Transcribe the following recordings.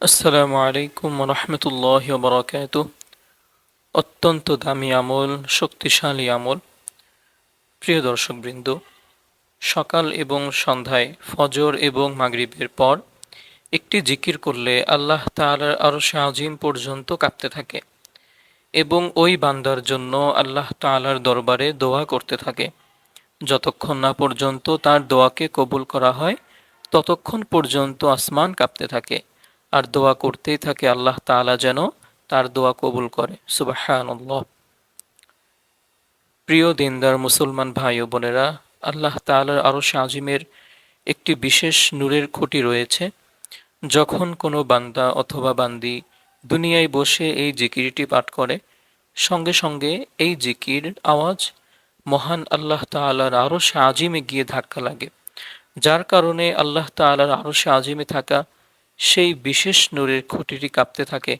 আসসালামু আলাইকুম রহমতুল্লাহ বরকাত। অত্যন্ত দামি আমল, শক্তিশালী আমল। প্রিয় দর্শকবৃন্দ, সকাল এবং সন্ধ্যায় ফজর এবং মাগরিবের পর একটি জিকির করলে আল্লাহ তাআলার আরশে আজিম পর্যন্ত কাঁপতে থাকে এবং ওই বান্দার জন্য আল্লাহ তাআলার দরবারে দোয়া করতে থাকে। যতক্ষণ না পর্যন্ত তার দোয়াকে কবুল করা হয় ততক্ষণ পর্যন্ত আসমান কাঁপতে থাকে আর দোয়া করতেই থাকে আল্লাহ তাআলা যেন তার দোয়া কবুল করে। সুবহানাল্লাহ। প্রিয় দিনদার মুসলমান ভাই ও বোনেরা, আল্লাহ তাআলার আরশে আজিমের একটি বিশেষ নূরের খুঁটি রয়েছে। যখন কোনো বান্দা অথবা বান্দি দুনিয়ায় বসে এই জিকিরটি পাঠ করে, সঙ্গে সঙ্গে এই জিকির আওয়াজ মহান আল্লাহ তাআলার আরশে আজিমে গিয়ে ধাক্কা লাগে, যার কারণে আল্লাহ তাআলার আরশে আজিমে থাকা সেই বিশেষ নূরের খুঁটিটি কাঁপতে থাকে।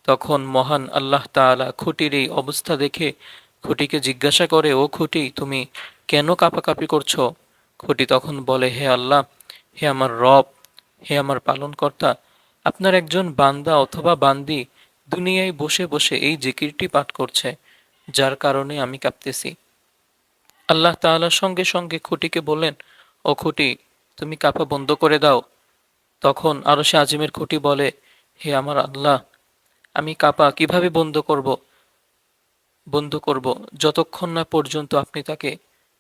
তখন মহান আল্লাহ তাআলা খুঁটির এই অবস্থা দেখে খুঁটিকে জিজ্ঞাসা করে, ও খুঁটি, তুমি কেন কাঁপাকাঁপি করছো? খুঁটি তখন বলে, হে আল্লাহ, হে আমার রব, হে আমার পালনকর্তা, আপনার একজন বান্দা অথবা বান্দি দুনিয়ায় বসে বসে এই জিকিরটি পাঠ করছে, যার কারণে আমি কাঁপতেছি। আল্লাহ তাআলা সঙ্গে সঙ্গে খুঁটিকে বললেন, ও খুঁটি, তুমি কাঁপা বন্ধ করে দাও। তখন আরশে আজিমের খুঁটি বলে, হে আমার আল্লাহ, আমি কাঁপা কিভাবে বন্ধ করব? যতক্ষণ না পর্যন্ত আপনি তাকে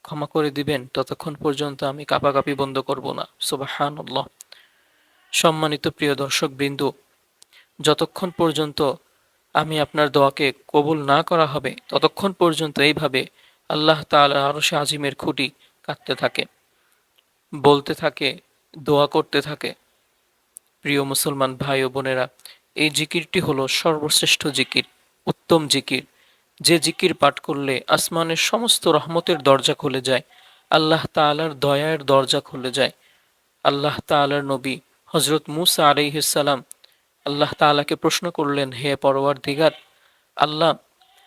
ক্ষমা করে দিবেন ততক্ষণ পর্যন্ত আমি কাঁপাকাঁপি বন্ধ করব না। সুবহানাল্লাহ। সম্মানিত প্রিয় দর্শক বিন্দু, যতক্ষণ পর্যন্ত আমি আপনার দোয়াকে কবুল না করা হবে ততক্ষণ পর্যন্ত এইভাবে আল্লাহ তাআলা আরশে আজিমের খুঁটি কাঁদতে থাকে, বলতে থাকে, দোয়া করতে থাকে। প্রিয় মুসলমান ভাই ও বোনেরা, এই জিকিরটি হলো সর্বশ্রেষ্ঠ জিকির, উত্তম জিকির। যে জিকির পাঠ করলে আসমানের সমস্ত রহমতের দরজা খুলে যায়, আল্লাহ তাআলার দয়ার দরজা খুলে যায়। আল্লাহ তাআলার নবী হযরত মুসা আলাইহিস সালাম আল্লাহ তাআলাকে প্রশ্ন করলেন, হে পরওয়ারদিগার আল্লাহ,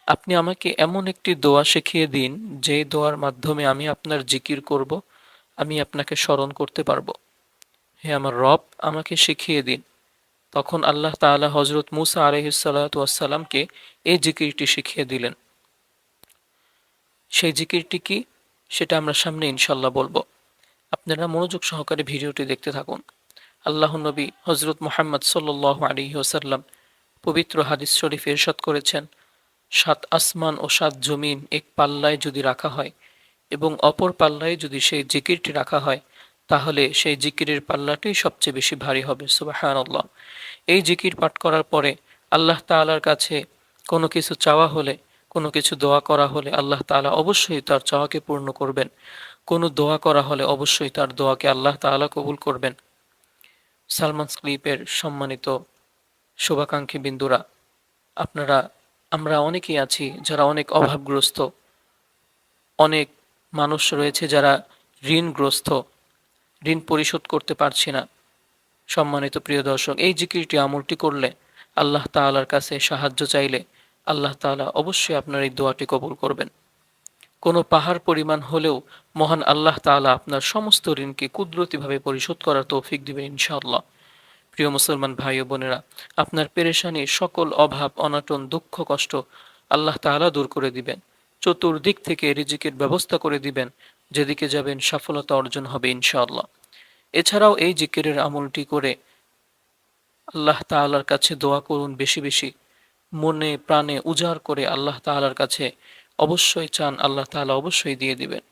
আপনি আমাকে এমন একটি দোয়া শিখিয়ে দিন যে দোয়ার মাধ্যমে আমি আপনার জিকির করব, আমি আপনাকে স্মরণ করতে পারবো। হে আমার রব, আমাকে শিখিয়ে দিন। তখন আল্লাহ তাআলা হযরত মুসা আলাইহিসসালামকে এই জিকিরটি শিখিয়ে দিলেন। সেই জিকিরটি কি, সেটা আমরা সামনে ইনশাল্লাহ বলবো। আপনারা মনোযোগ সহকারে ভিডিওটি দেখতে থাকুন। আল্লাহর নবী হযরত মুহাম্মদ সাল্লাল্লাহু আলাইহি ওয়াসাল্লাম পবিত্র হাদিস শরীফে ইরশাদ করেছেন, সাত আসমান ও সাত জমিন এক পাল্লায় যদি রাখা হয় এবং অপর পাল্লায় যদি সেই জিকিরটি রাখা হয়, তাহলে সেই জিকিরের পাল্লাটি সবচেয়ে বেশি ভারী হবে। সুবহানাল্লাহ। এই জিকির পাঠ করার পরে আল্লাহ তাআলার কাছে কোনো কিছু চাওয়া হলে, কোনো কিছু দোয়া করা হলে আল্লাহ তাআলা অবশ্যই তার চাওয়াকে পূর্ণ করবেন। কোনো দোয়া করা হলে অবশ্যই তার দোয়াকে আল্লাহ তাআলা কবুল করবেন। সালমান স্লিপের সম্মানিত শুভাকাঙ্ক্ষী বিন্দুরা, আপনারা, আমরা অনেকেই আছি যারা অনেক অভাবগ্রস্ত। অনেক মানুষ রয়েছে যারা ঋণগ্রস্ত, ঋণ পরিশোধ করতে পারছি না। সম্মানিত প্রিয় দর্শক, এই জিকিরটি আমলটি করলে, আল্লাহ তাআলার কাছে সাহায্য চাইলে, আল্লাহ তাআলা অবশ্যই আপনার এই দোয়াটি কবুল করবেন। কোনো পাহাড় পরিমাণ হলেও মহান আল্লাহ তাআলা আপনার সমস্ত ঋণকে কুদরতিভাবে পরিশোধ করার তৌফিক দিবেন ইনশাআল্লাহ। প্রিয় মুসলমান ভাই ও বোনেরা, আপনার পেরেশানি, সকল অভাব অনাটন দুঃখ কষ্ট আল্লাহ তাআলা দূর করে দিবেন। চতুর্দিক থেকে রিজিকের ব্যবস্থা করে দিবেন, যেদিকে যাবেন সফলতা অর্জন হবে ইনশাআল্লাহ। এছাড়াও এই জিকিরের আমলটি করে আল্লাহ তাআলার কাছে দোয়া করুন বেশি বেশি, মনে প্রাণে উজাড় করে আল্লাহ তাআলার কাছে অবশ্যই চান, আল্লাহ তাআলা অবশ্যই দিয়ে দিবেন।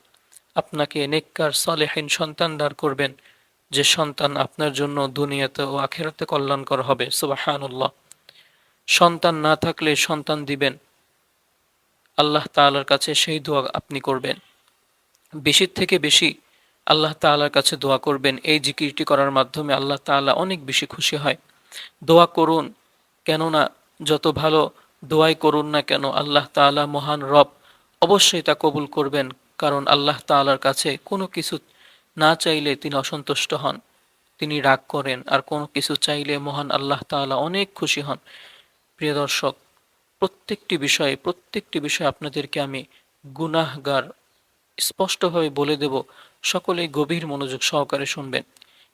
আপনাকে নেককার সালেহিন সন্তান দান করবেন, যে সন্তান আপনার জন্য দুনিয়াতে ও আখিরাতে কল্যাণকর হবে। সুবহানাল্লাহ। সন্তান না থাকলে সন্তান দিবেন, আল্লাহ তাআলার কাছে সেই দোয়া আপনি করবেন। বেশির থেকে বেশি আল্লাহ তাআলার কাছে দোয়া করবেন। এই জিকিরটি করার মাধ্যমে আল্লাহ তাআলা অনেক বেশি খুশি হয়। দোয়া করুন, কেননা যত ভালো দোয়াই করুন না কেন আল্লাহ তাআলা মহান রব অবশ্যই তা কবুল করবেন। কারণ আল্লাহ তাআলার কাছে কোনো কিছু না চাইলে তিনি অসন্তুষ্ট হন, তিনি রাগ করেন, আর কোনো কিছু চাইলে মহান আল্লাহ তাআলা অনেক খুশি হন। প্রিয় দর্শক, প্রত্যেকটি বিষয়ে আপনাদেরকে আমি গুনাহগার স্পষ্টভাবে বলে দেব। সকলেই গভীর মনোযোগ সহকারে শুনবেন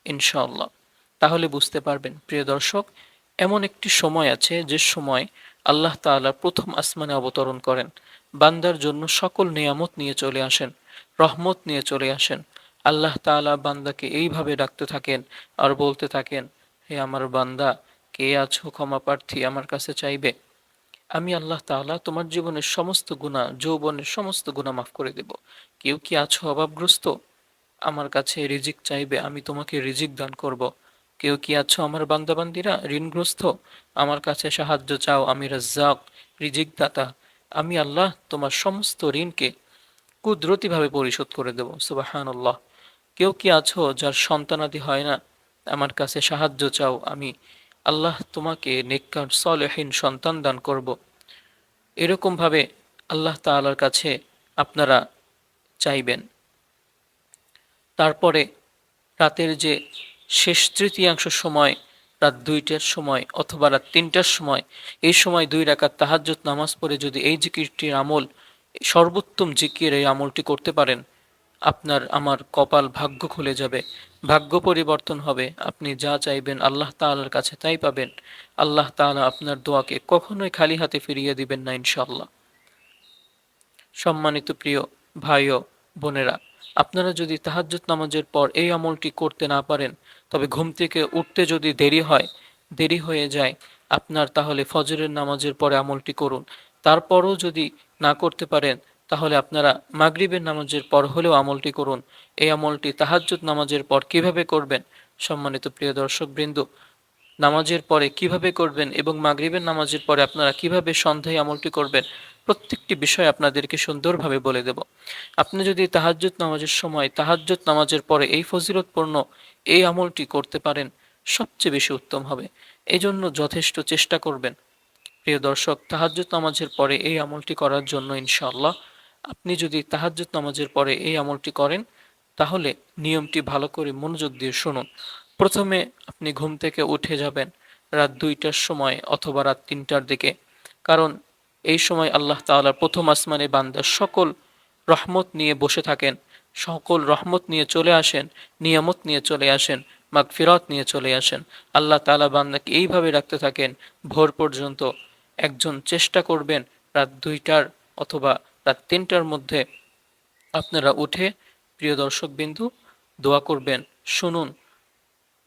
ইনশাআল্লাহ, তাহলে বুঝতে পারবেন। প্রিয় দর্শক, এমন একটি সময় আছে যে সময় আল্লাহ তাআলা প্রথম আসমানে অবতরণ করেন, বান্দার জন্য সকল নিয়ামত নিয়ে চলে আসেন, রহমত নিয়ে চলে আসেন। আল্লাহ তাআলা বান্দাকে এইভাবে ডাকতে থাকেন আর বলতে থাকেন, হে আমার বান্দা, কে আছো ক্ষমা প্রার্থী আমার কাছে চাইবে? আমি আল্লাহ তাআলা তোমার জীবনের সমস্ত গুনাহ, যৌবনের সমস্ত গুনাহ মাফ করে দেব। কেউ কি আছো অভাবগ্রস্ত? আমার কাছে রিজিক চাইবে, আমি তোমাকে রিজিক দান করব। কেউ কি আছো আমার বান্দাবান্দিরা ঋণগ্রস্ত? আমার কাছে সাহায্য চাও, আমি রাজ্জাক, রিজিক দাতা। আমি আল্লাহ তোমার সমস্ত ঋণকে কুদরতিভাবে পরিশোধ করে দেব। সুবহানাল্লাহ। কেউ কি আছো যার সন্তানাদি হয় না? আমার কাছে সাহায্য চাও, আমি আল্লাহ তোমাকে নেককার সলেহীন সন্তান দান করব। এরকমভাবে আল্লাহ তাআলার কাছে আপনারা চাইবেন। তারপরে রাতের যে শেষ তৃতীয়াংশ সময়, রাত ২টার সময় অথবা রাত ৩টার সময়, এই সময় ২ রাকাত তাহাজ্জুদ নামাজ পড়ে যদি এই জিকিরটির আমল, সর্বোত্তম জিকির এই আমলটি করতে পারেন, আপনার আমার কপাল ভাগ্য খুলে যাবে, ভাগ্য পরিবর্তন হবে। আপনি যা চাইবেন আল্লাহ তাআলার কাছে তাই পাবেন। আল্লাহ তাআলা আপনার দোয়াকে কখনোই খালি হাতে ফিরিয়ে দিবেন না ইনশাআল্লাহ। সম্মানিত প্রিয় ভাই ও বোনেরা, আপনারা যদি তাহাজ্জুদ নামাজের পর এই আমলটি করতে না পারেন, তবে ঘুম থেকে উঠতে যদি দেরি হয়ে যায় আপনার, তাহলে ফজরের নামাজের পরে আমলটি করুন। তারপরও যদি না করতে পারেন, তাহলে আপনারা মাগরিবের নামাজের পর হলেও আমলটি করুন। এই আমলটি তাহাজ্জুদ নামাজের পর কিভাবে করবেন, সম্মানিত প্রিয় দর্শকবৃন্দ, নামাজের পরে কিভাবে করবেন এবং মাগরিবের নামাজের পরে আপনারা কিভাবে সন্ধ্যায় আমলটি করবেন, প্রত্যেকটি বিষয় আপনাদেরকে সুন্দরভাবে বলে দেব। আপনি যদি তাহাজ্জুদ নামাজের সময়, তাহাজ্জুদ নামাজের পরে এই ফজিলতপূর্ণ এই আমলটি করতে পারেন, সবচেয়ে বেশি উত্তম হবে। এজন্য যথেষ্ট চেষ্টা করবেন। প্রিয় দর্শক, তাহাজ্জুদ নামাজের পরে এই আমলটি করার জন্য ইনশাআল্লাহ, আপনি যদি তাহাজ্জুদ নামাজের পরে এই আমলটি করেন, তাহলে নিয়মটি ভালো করে মনোযোগ দিয়ে শুনুন। প্রথমে আপনি ঘুম থেকে উঠে যাবেন রাত ২টার সময় অথবা রাত ৩টার দিকে। কারণ এই সময় আল্লাহ তাআলা প্রথম আসমানে বান্দার সকল রহমত নিয়ে বসে থাকেন, সকল রহমত নিয়ে চলে আসেন, নিয়ামত নিয়ে চলে আসেন, মাগফিরাত নিয়ে চলে আসেন। আল্লাহ তাআলা বান্দাকে এইভাবে রাখতে থাকেন ভোর পর্যন্ত। একজন চেষ্টা করবেন রাত ২টার অথবা রাত ৩টার মধ্যে আপনারা উঠে, প্রিয় দর্শকবিন্দু, দোয়া করবেন। শুনুন,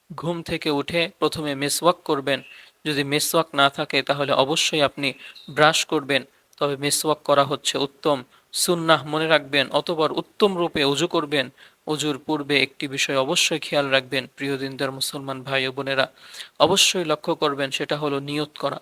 ঘুম থেকে উঠে প্রথমে মেসওয়াক করবেন। যদি মেসওয়াক না থাকে তাহলে অবশ্যই আপনি ব্রাশ করবেন, তবে মেসওয়াক করা হচ্ছে উত্তম সুন্নাহ, মনে রাখবেন। অতঃপর উত্তম রূপে অজু করবেন। অজুর পূর্বে একটি বিষয় অবশ্যই খেয়াল রাখবেন, প্রিয় দিনদার মুসলমান ভাই ও বোনেরা, অবশ্যই লক্ষ্য করবেন, সেটা হলো নিয়ত করা।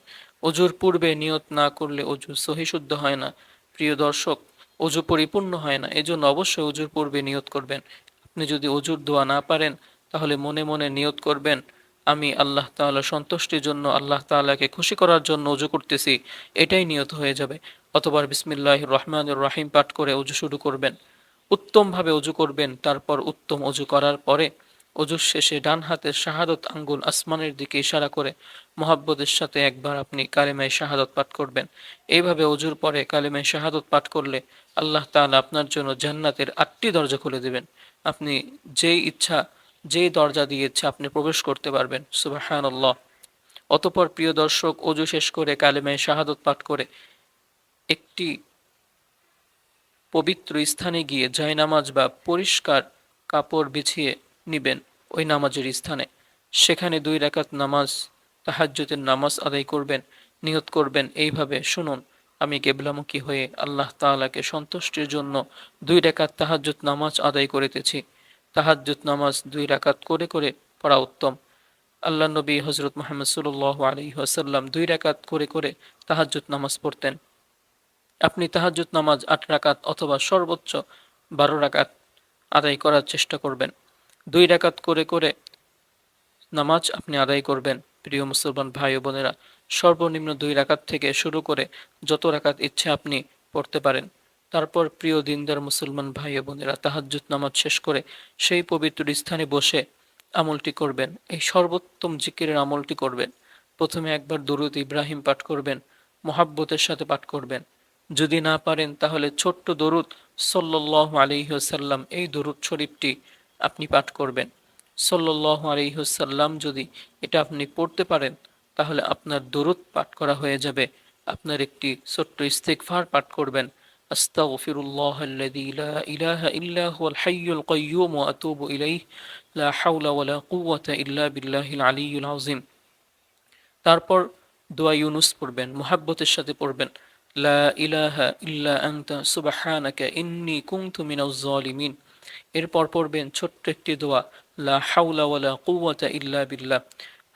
অজুর পূর্বে নিয়ত না করলে অজু সহি শুদ্ধ হয় না। প্রিয় দর্শক, অজু পরিপূর্ণ হয় না, এজন্য অবশ্যই অজুর পূর্বে নিয়ত করবেন। আপনি যদি অজুর দোয়া না পারেন, তাহলে মনে মনে নিয়ত করবেন, আমি আল্লাহ তাআলা সন্তুষ্টির জন্য, আল্লাহ তাআলাকে খুশি করার জন্য অজু করতেছি, এটাই নিয়ত হয়ে যাবে। অথবা বিসমিল্লাহির রহমানির রহিম পাঠ করে অজু শুরু করবেন। উত্তমভাবে অজু করবেন। তারপর উত্তম অজু করার পরে অজুর শেষে ডান হাতের শাহাদত আঙ্গুল আসমানের দিকে ইশারা করে মহাব্বতের সাথে একবার আপনি কালেমায়ে শাহাদত পাঠ করবেন। এইভাবে অজুর পরে কালেমায়ে শাহাদত পাঠ করলে আল্লাহ তাআলা আপনার জন্য জান্নাতের ৮টি দরজা খুলে দেবেন। আপনি যেই ইচ্ছা, যেই দরজা দিয়ে ইচ্ছা আপনি প্রবেশ করতে পারবেন। সুবহানাল্লাহ। অতঃপর প্রিয় দর্শক, অজু শেষ করে কালেমায়ে শাহাদত পাঠ করে একটি পবিত্র স্থানে গিয়ে জায়নামাজ বা পরিষ্কার কাপড় বিছিয়ে নিবেন ওই নামাজের স্থানে। সেখানে ২ রাকাত নামাজ, তাহাজ্জুদের নামাজ আদায় করবেন। নিয়ত করবেন এইভাবে, শুনুন, আমি কেবলামুখী হয়ে আল্লাহ তাআলাকে সন্তুষ্টির জন্য ২ রাকাত তাহাজ্জুদ নামাজ আদায় করিতেছি। তাহাজ্জুদ নামাজ ২ রাকাত করে করে পড়া উত্তম। আল্লাহ নবী হযরত মুহাম্মদ সাল্লাল্লাহু আলাইহি ওয়াসাল্লাম ২ রাকাত করে করে তাহাজ্জুদ নামাজ পড়তেন। আপনি তাহাজ্জুদ নামাজ ৮ রাকাত অথবা সর্বোচ্চ ১২ রাকাত আদায় করার চেষ্টা করবেন। ২ রাকাত করে করে নামাজ আপনি আদায় করবেন। প্রিয় মুসলমান ভাই ও বোনেরা, সর্বনিম্ন ২ রাকাত থেকে শুরু করে যত রাকাত ইচ্ছে আপনি পড়তে পারেন। তারপর প্রিয় দিনদার মুসলমান ভাই ও বোনেরা, তাহাজ্জুদ নামাজ শেষ করে সেই পবিত্র স্থানে বসে আমলটি করবেন। এই সর্বোত্তম জিকিরের আমলটি করবেন। প্রথমে একবার দুরূদ ইব্রাহিম পাঠ করবেন, মহাব্বতের সাথে পাঠ করবেন। যদি না পারেন তাহলে ছোট্ট দরুদ সাল্লাল্লাহু আলাইহি ওয়াসাল্লাম, এই দরুদ শরীফটি আপনি পাঠ করবেন। সাল্লাল্লাহু আলাইহি ওয়াসাল্লাম যদি এটা আপনি পড়তে পারেন, তাহলে আপনার দরুদ পাঠ করা হয়ে যাবে। আপনার একটি ছোট্ট ইস্তিগফার পাঠ করবেন, আস্তাগফিরুল্লাহাল্লাযী লা ইলাহা ইল্লা হুয়াল হাইয়ুল কাইয়্যুম ওয়া আতুবু ইলাইহি লা হাওলা ওয়ালা কুওয়াতা ইল্লা বিল্লাহিল আলিয়্যিল আযীম। তারপর দোয়া ইউনুস পড়বেন, মুহাব্বতের সাথে পড়বেন, লা ইলাহা ইল্লা আনতা সুবহানাকা ইন্নী কুনতু মিনাজ জালিমিন। এরপর পড়বেন ছোট্ট একটি দোয়া, লা হাওলা ওয়ালা কুওয়াতা ইল্লা বিল্লাহ।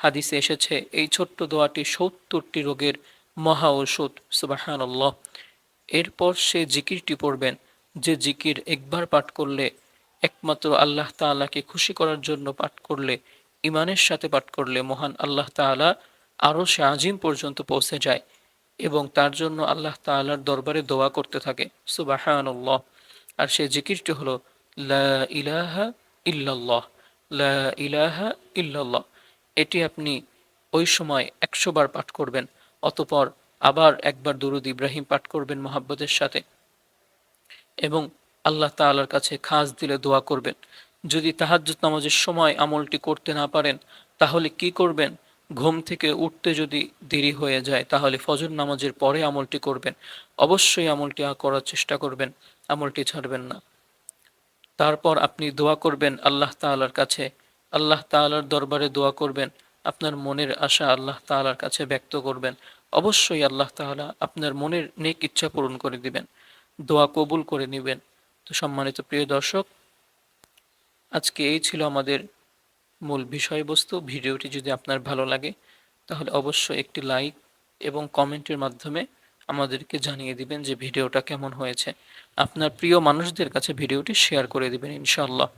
হাদিসে এসেছে এই ছোট্ট দোয়াটি ৭০টি রোগের মহা ঔষধ, সুবহানাল্লাহ। এরপর সে জিকিরটি পড়বেন, যে জিকির একবার পাঠ করলে, একমাত্র আল্লাহ তাআলাকে খুশি করার জন্য পাঠ করলে, ইমানের সাথে পাঠ করলে মহান আল্লাহ তাআলা আরশে আজিম পর্যন্ত পৌঁছে যায় এবং তার জন্য আল্লাহ তাআলার দরবারে দোয়া করতে থাকে, সুবহানাল্লাহ। আর সে জিকিরটি হলো লা ইলাহা ইল্লাল্লাহ, লা ইলাহা ইল্লাল্লাহ। এটি আপনি ওই সময় ১০০ বার পাঠ করবেন, অতঃপর আবার একবার দুরূদ ইব্রাহিম পাঠ করবেন মুহাব্বতের সাথে এবং আল্লাহ তাআলার কাছে খাস দিলে দোয়া করবেন। যদি তাহাজ্জুদ নামাজের সময় আমলটি করতে না পারেন, তাহলে কি করবেন? ঘুম থেকে উঠতে যদি দেরি হয়ে যায়, তাহলে ফজর নামাজের পরে আমলটি করবেন। অবশ্যই আমলটি করার চেষ্টা করবেন, আমলটি ছাড়বেন না। তারপর আপনি দোয়া করবেন আল্লাহ তাআলার কাছে, আল্লাহ তাআলার দরবারে দোয়া করবেন, আপনার মনের আশা আল্লাহ তাআলার কাছে ব্যক্ত করবেন। অবশ্যই আল্লাহ তাআলা আপনার মনের নেক ইচ্ছা পূরণ করে দিবেন, দোয়া কবুল করে নিবেন। তো সম্মানিত প্রিয় দর্শক, আজকে এই ছিল আমাদের মূল বিষয়বস্তু। ভিডিওটি যদি আপনার ভালো লাগে তাহলে অবশ্যই একটি লাইক এবং কমেন্টের মাধ্যমে আমাদেরকে জানিয়ে দিবেন যে ভিডিওটা কেমন হয়েছে। আপনার প্রিয় মানুষদের কাছে ভিডিওটি শেয়ার করে দিবেন ইনশাআল্লাহ।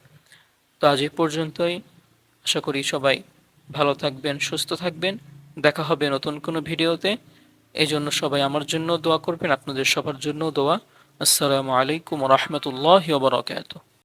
তো আজ এই পর্যন্তই। আশা করি সবাই ভালো থাকবেন, সুস্থ থাকবেন। দেখা হবে নতুন কোনো ভিডিওতে। এই জন্য সবাই আমার জন্য দোয়া করবেন, আপনাদের সবার জন্য দোয়া। আসসালামু আলাইকুম ওয়া রাহমাতুল্লাহি ওয়া বারাকাতুহু।